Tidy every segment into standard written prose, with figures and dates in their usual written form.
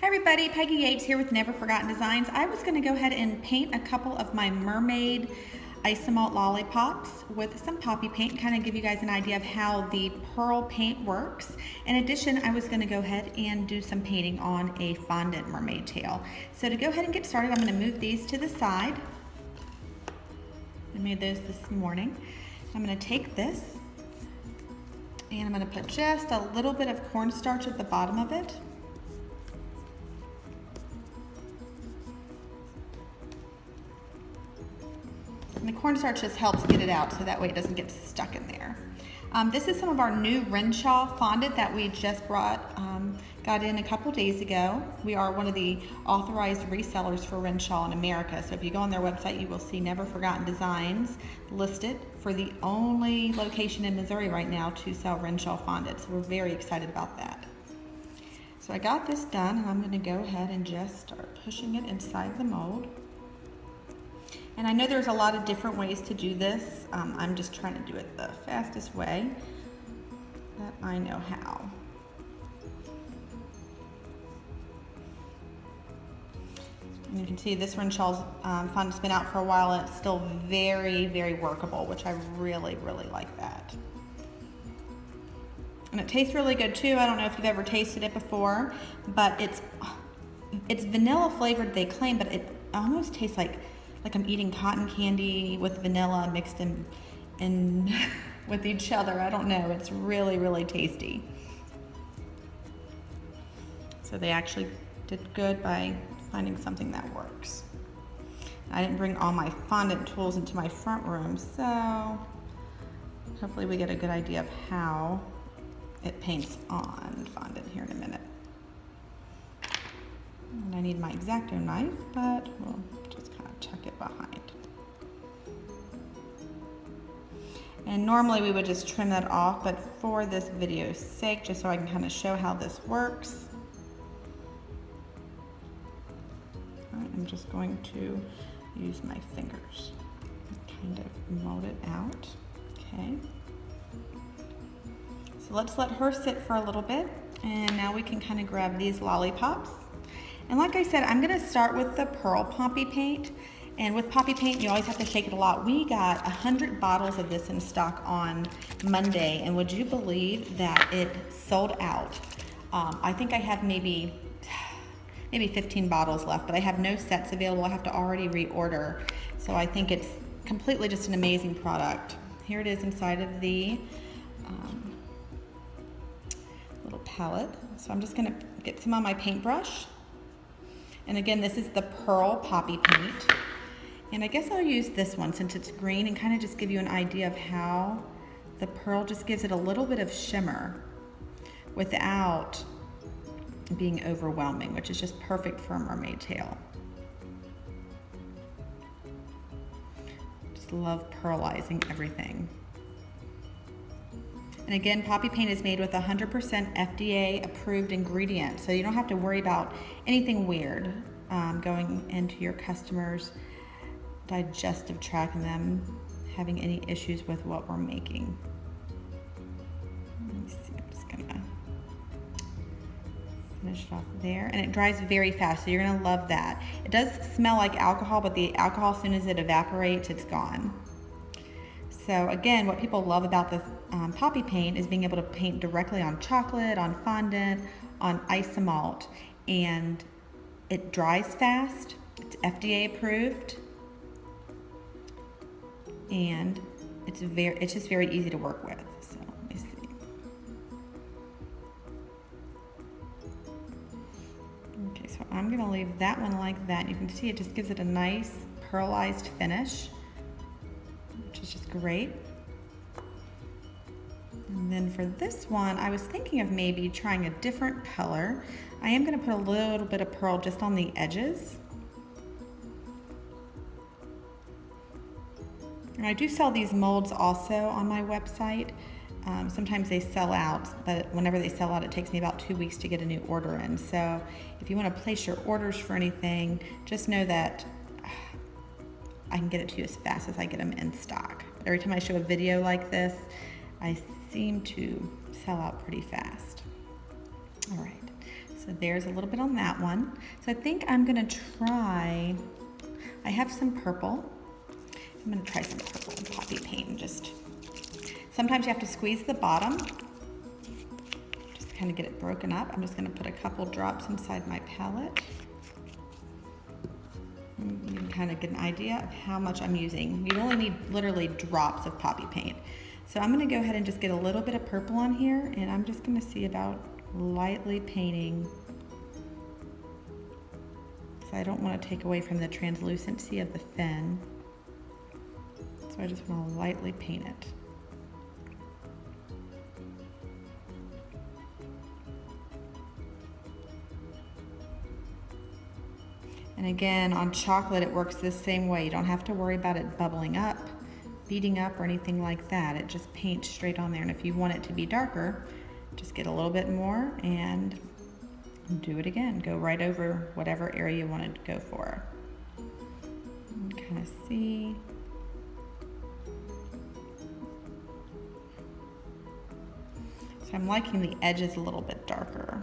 Everybody, Peggy Yates here with Never Forgotten Designs. I was going to go ahead and paint a couple of my Mermaid Isomalt Lollipops with some poppy paint and kind of give you guys an idea of how the pearl paint works. In addition, I was going to go ahead and do some painting on a fondant mermaid tail. So to go ahead and get started, I'm going to move these to the side. I made those this morning. I'm going to take this and I'm going to put just a little bit of cornstarch at the bottom of it. And the cornstarch just helps get it out so that way it doesn't get stuck in there. This is some of our new Renshaw Fondant that we just got in a couple days ago. We are one of the authorized resellers for Renshaw in America. So if you go on their website, you will see Never Forgotten Designs listed for the only location in Missouri right now to sell Renshaw Fondant. So we're very excited about that. So I got this done and I'm going to go ahead and just start pushing it inside the mold. And I know there's a lot of different ways to do this. I'm just trying to do it the fastest way that I know how. And you can see this Renshaw fondant's been out for a while and it's still very, very workable, which I really, really like that. And it tastes really good too. I don't know if you've ever tasted it before, but it's vanilla flavored, they claim, but it almost tastes like I'm eating cotton candy with vanilla mixed in with each other. I don't know. It's really, really tasty. So they actually did good by finding something that works. I didn't bring all my fondant tools into my front room, so hopefully we get a good idea of how it paints on fondant here in a minute. And I need my X-Acto knife, but we'll just kind of tuck it behind. And normally we would just trim that off, but for this video's sake, just so I can kind of show how this works, I'm just going to use my fingers and kind of mold it out. Okay. So let's let her sit for a little bit, and now we can kind of grab these lollipops. And like I said, I'm gonna start with the pearl poppy paint. And with poppy paint, you always have to shake it a lot. We got 100 bottles of this in stock on Monday, and would you believe that it sold out? I think I have maybe 15 bottles left, but I have no sets available. I have to already reorder. So I think it's completely just an amazing product. Here it is inside of the little palette. So I'm just gonna get some on my paintbrush. And again, this is the pearl poppy paint. And I guess I'll use this one since it's green and kind of just give you an idea of how the pearl just gives it a little bit of shimmer without being overwhelming, which is just perfect for a mermaid tail. Just love pearlizing everything. And again, poppy paint is made with 100% FDA approved ingredients, so you don't have to worry about anything weird going into your customers' digestive tract and them having any issues with what we're making. Let me see, I'm just gonna finish it off there. And it dries very fast, so you're gonna love that. It does smell like alcohol, but the alcohol, as soon as it evaporates, it's gone. So again, what people love about this poppy paint is being able to paint directly on chocolate, on fondant, on isomalt, and it dries fast, it's FDA approved, and it's just very easy to work with. So let me see. Okay, so I'm gonna leave that one like that. You can see it just gives it a nice pearlized finish, which is just great. And then for this one, I was thinking of maybe trying a different color. I am gonna put a little bit of pearl just on the edges. And I do sell these molds also on my website. Sometimes they sell out, but whenever they sell out, it takes me about 2 weeks to get a new order in. So if you wanna place your orders for anything, just know that I can get it to you as fast as I get them in stock. Every time I show a video like this, I seem to sell out pretty fast. All right, so So there's a little bit on that one. So I think I'm gonna try, I have some purple. I'm gonna try some purple and poppy paint and just, sometimes you have to squeeze the bottom, just kind of get it broken up. I'm just gonna put a couple drops inside my palette. You can kind of get an idea of how much I'm using. You only need literally drops of poppy paint. So I'm gonna go ahead and just get a little bit of purple on here, and I'm just gonna see about lightly painting. So I don't want to take away from the translucency of the fin. So I just want to lightly paint it. And again, on chocolate, it works the same way. You don't have to worry about it bubbling up, beating up, or anything like that. It just paints straight on there. And if you want it to be darker, just get a little bit more and do it again. Go right over whatever area you want to go for. And kind of see. So I'm liking the edges a little bit darker.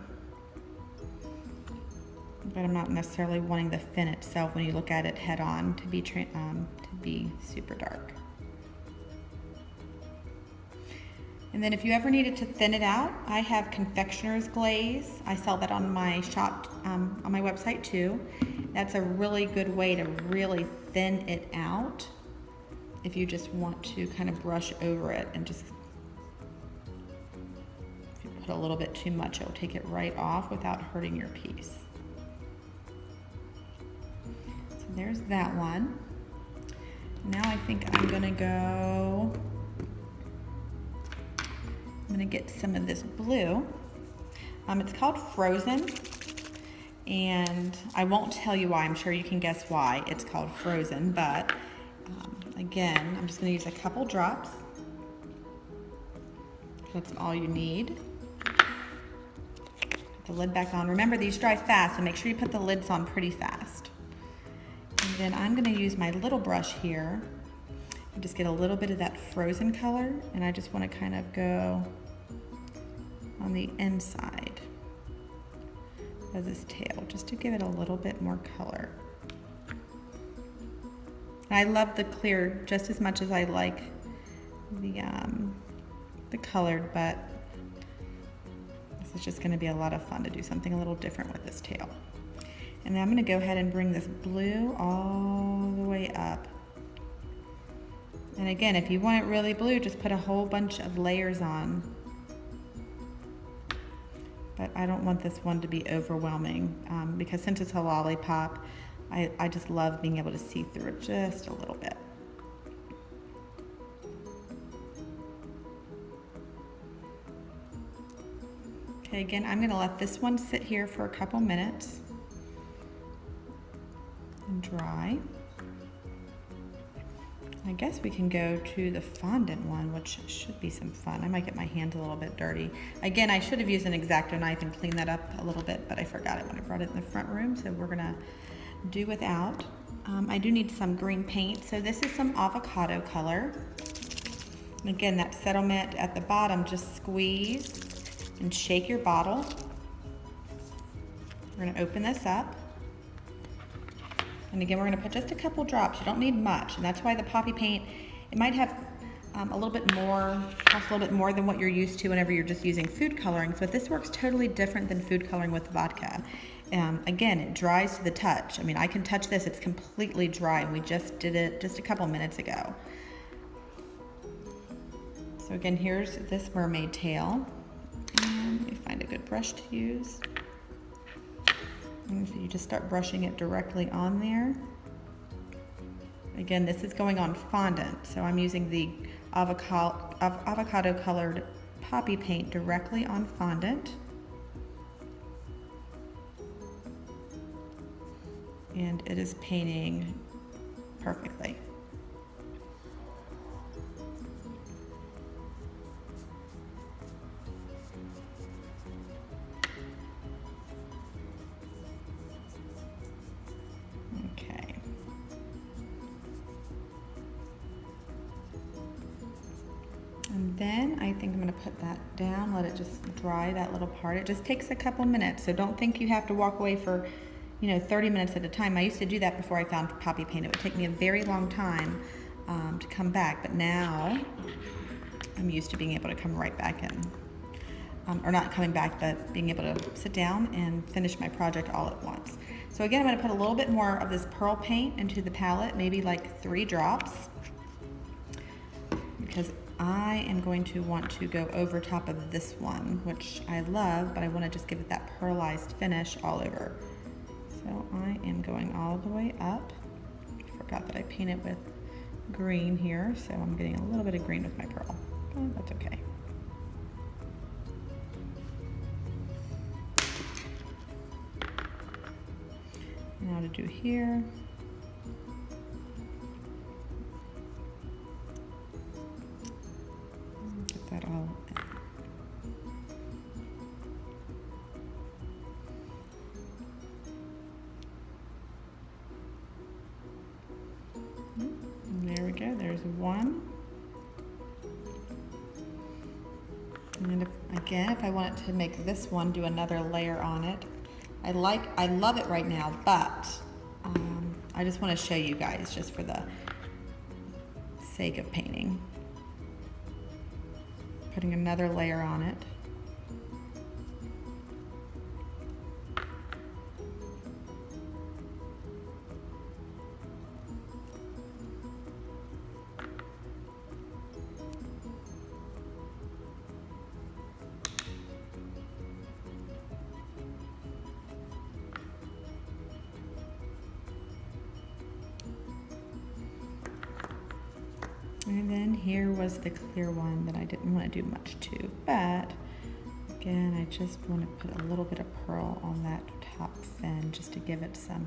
But I'm not necessarily wanting the fin itself, when you look at it head on, to be super dark. And then if you ever needed to thin it out, I have confectioner's glaze. I sell that on my shop, on my website too. That's a really good way to really thin it out if you just want to kind of brush over it and just, if you put a little bit too much, it'll take it right off without hurting your piece. So there's that one. Now I think I'm gonna go, I'm gonna get some of this blue. It's called Frozen, and I won't tell you why. I'm sure you can guess why it's called Frozen, but again, I'm just gonna use a couple drops. That's all you need. Put the lid back on. Remember, these dry fast, so make sure you put the lids on pretty fast. And then I'm gonna use my little brush here and just get a little bit of that frozen color, and I just wanna kind of go on the inside of this tail, just to give it a little bit more color. And I love the clear just as much as I like the colored, but this is just gonna be a lot of fun to do something a little different with this tail. And then I'm gonna go ahead and bring this blue all the way up. And again, if you want it really blue, just put a whole bunch of layers on. But I don't want this one to be overwhelming, because since it's a lollipop, I just love being able to see through it just a little bit. Okay, again, I'm gonna let this one sit here for a couple minutes and dry. I guess we can go to the fondant one, which should be some fun. I might get my hands a little bit dirty. Again, I should have used an X-Acto knife and cleaned that up a little bit, but I forgot it when I brought it in the front room, so we're gonna do without. I do need some green paint, so this is some avocado color. And again, that settlement at the bottom, just squeeze and shake your bottle. We're gonna open this up. And again, we're gonna put just a couple drops. You don't need much, and that's why the poppy paint, it might have a little bit more, cost a little bit more than what you're used to whenever you're just using food coloring. So this works totally different than food coloring with vodka. Again, it dries to the touch. I mean, I can touch this, it's completely dry, and we just did it just a couple minutes ago. So again, here's this mermaid tail. And let me find a good brush to use. And so you just start brushing it directly on there. Again, this is going on fondant, so I'm using the avocado colored poppy paint directly on fondant. And it is painting perfectly. Okay. And And then I think I'm gonna put that down, let it just dry, that little part. It just takes a couple minutes, so don't think you have to walk away for, 30 minutes at a time. I used to do that before I found poppy paint. It would take me a very long time to come back, but now I'm used to being able to come right back in. Or not coming back, but being able to sit down and finish my project all at once. So again, I'm gonna put a little bit more of this pearl paint into the palette, maybe like 3 drops, because I am going to want to go over top of this one, which I love, but I want to just give it that pearlized finish all over. So I am going all the way up. Forgot that I painted with green here, so I'm getting a little bit of green with my pearl, but that's okay. Now to do here. Get that all in. There we go, there's one. And if I wanted to make this one, do another layer on it. I love it right now, but I just want to show you guys just for the sake of painting. Putting another layer on it. And then here was the clear one that I didn't want to do much to, but again, I just want to put a little bit of pearl on that top fin just to give it a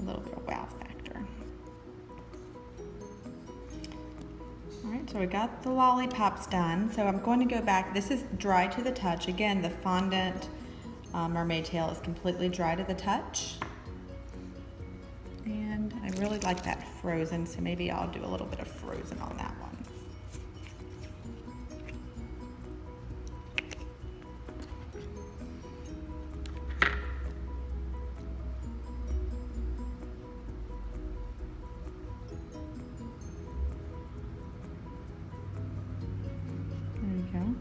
little bit of wow factor. All right, so we got the lollipops done. So I'm going to go back. This is dry to the touch. Again, the fondant mermaid tail is completely dry to the touch. And I really like that frozen, so maybe I'll do a little bit of frozen on that one. There you go.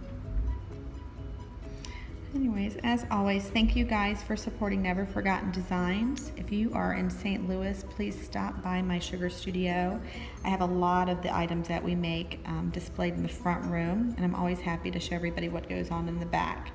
Anyways, as always, thank you guys for supporting Never Forgotten Designs. If you are in St. Louis, please stop by my sugar studio. I have a lot of the items that we make displayed in the front room, and I'm always happy to show everybody what goes on in the back.